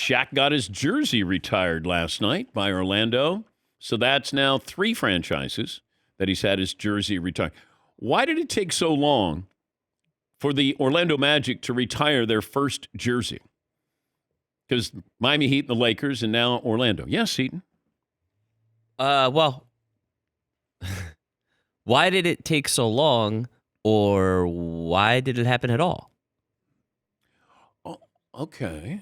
Shaq got his jersey retired last night by Orlando. So that's now 3 franchises that he's had his jersey retired. Why did it take so long for the Orlando Magic to retire their first jersey? Because Miami Heat and the Lakers and now Orlando. Yes, Seton? Well, why did it take so long, or why did it happen at all? Oh, okay.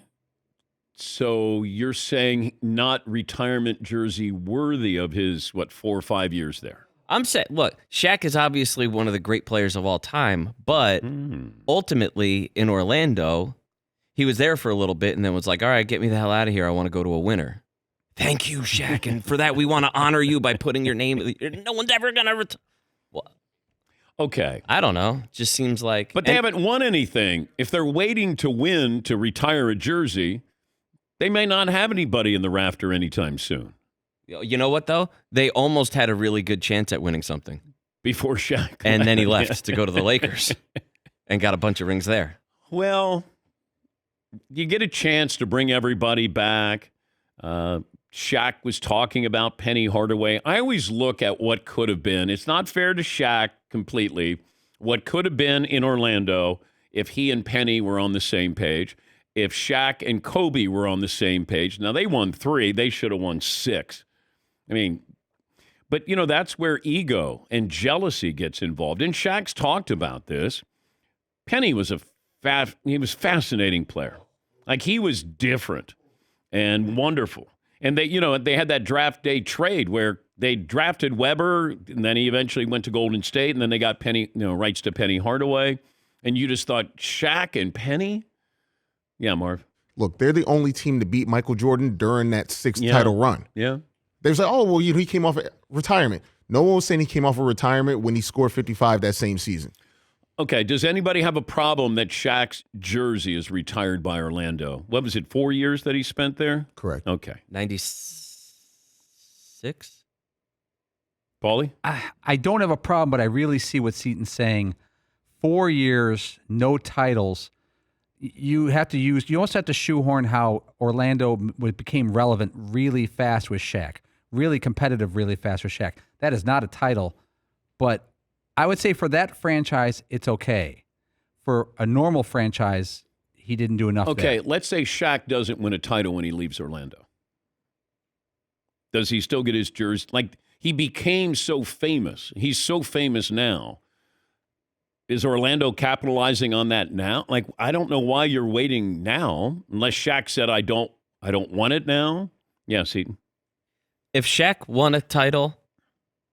So you're saying not retirement jersey worthy of his, 4 or 5 years there? I'm saying, look, Shaq is obviously one of the great players of all time, but ultimately in Orlando, he was there for a little bit and then was like, all right, get me the hell out of here. I want to go to a winner. Thank you, Shaq. And for that, we want to honor you by putting your name. No one's ever going to Well, okay. I don't know. Just seems like. But they haven't won anything. If they're waiting to win to retire a jersey, they may not have anybody in the rafter anytime soon. You know what, though? They almost had a really good chance at winning something. Before Shaq. And then he left to go to the Lakers and got a bunch of rings there. Well, you get a chance to bring everybody back. Shaq was talking about Penny Hardaway. I always look at what could have been. It's not fair to Shaq completely. What could have been in Orlando if he and Penny were on the same page. If Shaq and Kobe were on the same page. Now, they won 3. They should have won 6. I mean, but, that's where ego and jealousy gets involved. And Shaq's talked about this. Penny was he was a fascinating player. Like, he was different and wonderful. And they had that draft day trade where they drafted Weber, and then he eventually went to Golden State, and then they got Penny, rights to Penny Hardaway. And you just thought, Shaq and Penny? Yeah, Marv. Look, they're the only team to beat Michael Jordan during that 6th title run. Yeah. They was like, oh, well, he came off of retirement. No one was saying he came off of retirement when he scored 55 that same season. Okay, does anybody have a problem that Shaq's jersey is retired by Orlando? What was it, 4 years that he spent there? Correct. Okay. 96? Paulie? I don't have a problem, but I really see what Seton's saying. 4 years, no titles. You also have to shoehorn how Orlando became relevant really fast with Shaq. Really competitive really fast with Shaq. That is not a title, but I would say for that franchise, it's okay. For a normal franchise, he didn't do enough Okay, there. let's say Shaq doesn't win a title when he leaves Orlando. Does he still get his jersey? Like, he became so famous. He's so famous now. Is Orlando capitalizing on that now? Like, I don't know why you're waiting now, unless Shaq said, I don't want it now. Yeah, Seton. If Shaq won a title,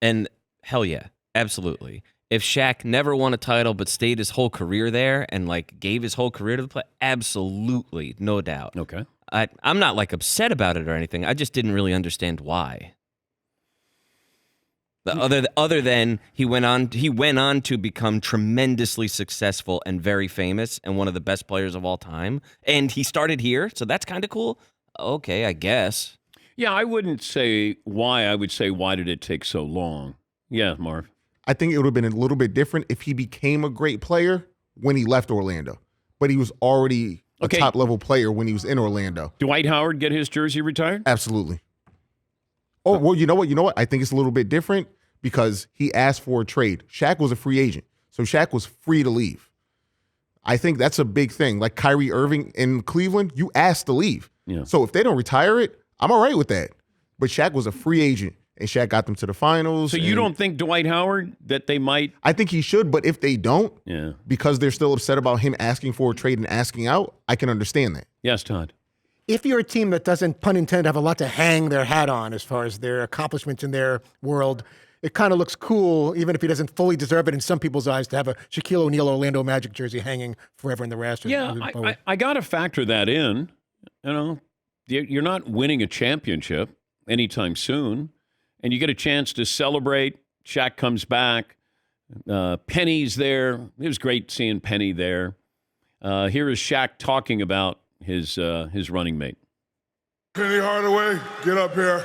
and hell yeah, absolutely. If Shaq never won a title but stayed his whole career there and gave his whole career to the play, absolutely, no doubt. Okay. I'm not upset about it or anything. I just didn't really understand why. Other than he went on to become tremendously successful and very famous and one of the best players of all time. And he started here, so that's kind of cool. Okay, I guess. Yeah, I wouldn't say why. I would say, why did it take so long? Yeah, Marv. I think it would have been a little bit different if he became a great player when he left Orlando. But he was already a top-level player when he was in Orlando. Dwight Howard get his jersey retired? Absolutely. Oh, well, you know what? I think it's a little bit different because he asked for a trade. Shaq was a free agent, so Shaq was free to leave. I think that's a big thing. Like Kyrie Irving in Cleveland, you asked to leave. Yeah. So if they don't retire it, I'm all right with that. But Shaq was a free agent, and Shaq got them to the finals. So you don't think Dwight Howard, that they might? I think he should, but if they don't, because they're still upset about him asking for a trade and asking out, I can understand that. Yes, Todd. If you're a team that doesn't, pun intended, have a lot to hang their hat on as far as their accomplishments in their world, it kind of looks cool, even if he doesn't fully deserve it in some people's eyes, to have a Shaquille O'Neal Orlando Magic jersey hanging forever in the rafters. Yeah, I got to factor that in. You're not winning a championship anytime soon, and you get a chance to celebrate. Shaq comes back. Penny's there. It was great seeing Penny there. Here is Shaq talking about his running mate. Penny Hardaway, get up here.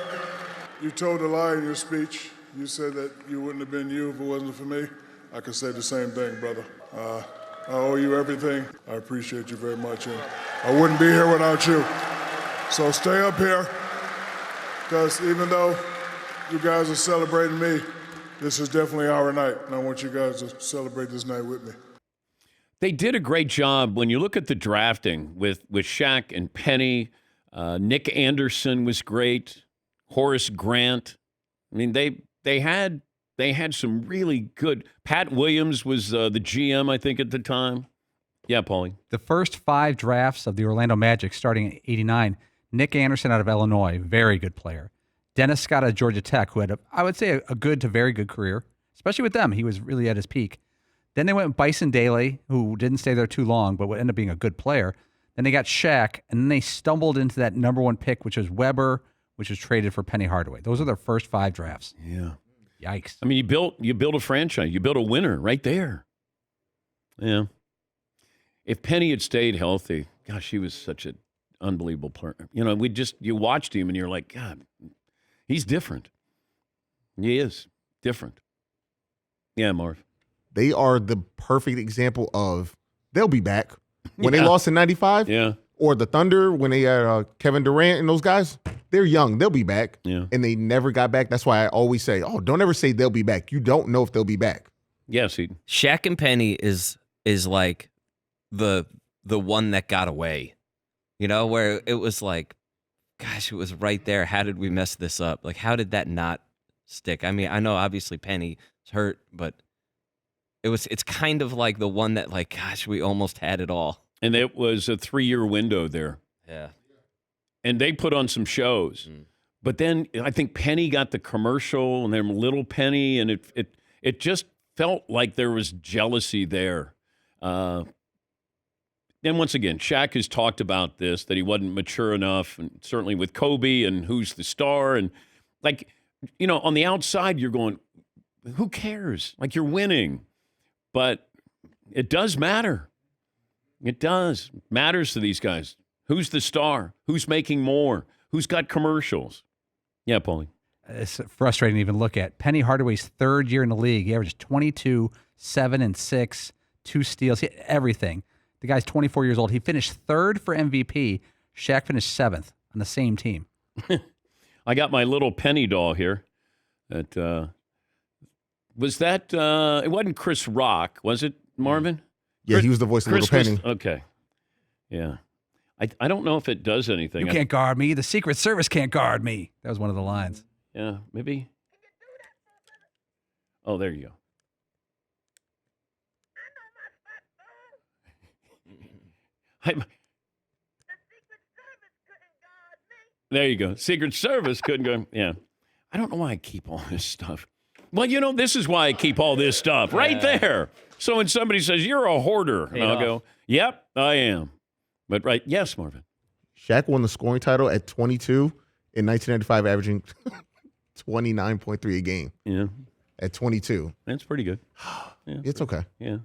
You told a lie in your speech. You said that you wouldn't have been you if it wasn't for me. I could say the same thing, brother. I owe you everything. I appreciate you very much, and I wouldn't be here without you. So stay up here, because even though you guys are celebrating me, this is definitely our night, and I want you guys to celebrate this night with me. They did a great job when you look at the drafting with Shaq and Penny. Nick Anderson was great. Horace Grant. I mean, they had some really good. Pat Williams was the GM, I think, at the time. Yeah, Paulie. The first 5 drafts of the Orlando Magic, starting in '89, Nick Anderson out of Illinois, very good player. Dennis Scott out of Georgia Tech, who had, I would say, a good to very good career, especially with them. He was really at his peak. Then they went with Bison Daly, who didn't stay there too long, but would end up being a good player. Then they got Shaq, and then they stumbled into that number 1 pick, which was Weber, which was traded for Penny Hardaway. Those are their first 5 drafts. Yeah. Yikes. I mean, you built a franchise. You built a winner right there. Yeah. If Penny had stayed healthy, gosh, he was such an unbelievable player. You know, you watched him and you're like, God, he's different. He is different. Yeah, Marv. They are the perfect example of they'll be back. When they lost in 95, yeah, or the Thunder, when they had Kevin Durant and those guys, they're young. They'll be back. Yeah. And they never got back. That's why I always say, don't ever say they'll be back. You don't know if they'll be back. Yes, Eden. Shaq and Penny is like the one that got away. You know, where it was like, gosh, it was right there. How did we mess this up? Like, how did that not stick? I mean, I know obviously Penny's hurt, but it's kind of like the one that, like, gosh, we almost had it all. And it was a 3-year window there. Yeah. And they put on some shows. But then I think Penny got the commercial and then Little Penny, and it just felt like there was jealousy there. Then once again, Shaq has talked about this, that he wasn't mature enough, and certainly with Kobe and who's the star. And, like, you know, on the outside, you're going, who cares? Like, you're winning. But it does matter. It does. It matters to these guys. Who's the star? Who's making more? Who's got commercials? Yeah, Paulie. It's frustrating to even look at. Penny Hardaway's 3rd year in the league, he averaged 22, 7 and 6, 2 steals, he had everything. The guy's 24 years old. He finished 3rd for MVP. Shaq finished 7th on the same team. I got my little Penny doll here. That was that. It wasn't Chris Rock, was it, Marvin? Yeah, he was the voice of Little Penny. Okay. Yeah. I don't know if it does anything. You can't guard me. The Secret Service can't guard me. That was one of the lines. Yeah, maybe. Oh, there you go. There you go. Secret Service couldn't go. Yeah. I don't know why I keep all this stuff. Well, you know, this is why I keep all this stuff right there. So when somebody says, you're a hoarder, and I'll go, yep, I am. But right, yes, Marvin. Shaq won the scoring title at 22 in 1995, averaging 29.3 a game. Yeah. At 22. That's pretty good. Yeah. It's okay. Yeah.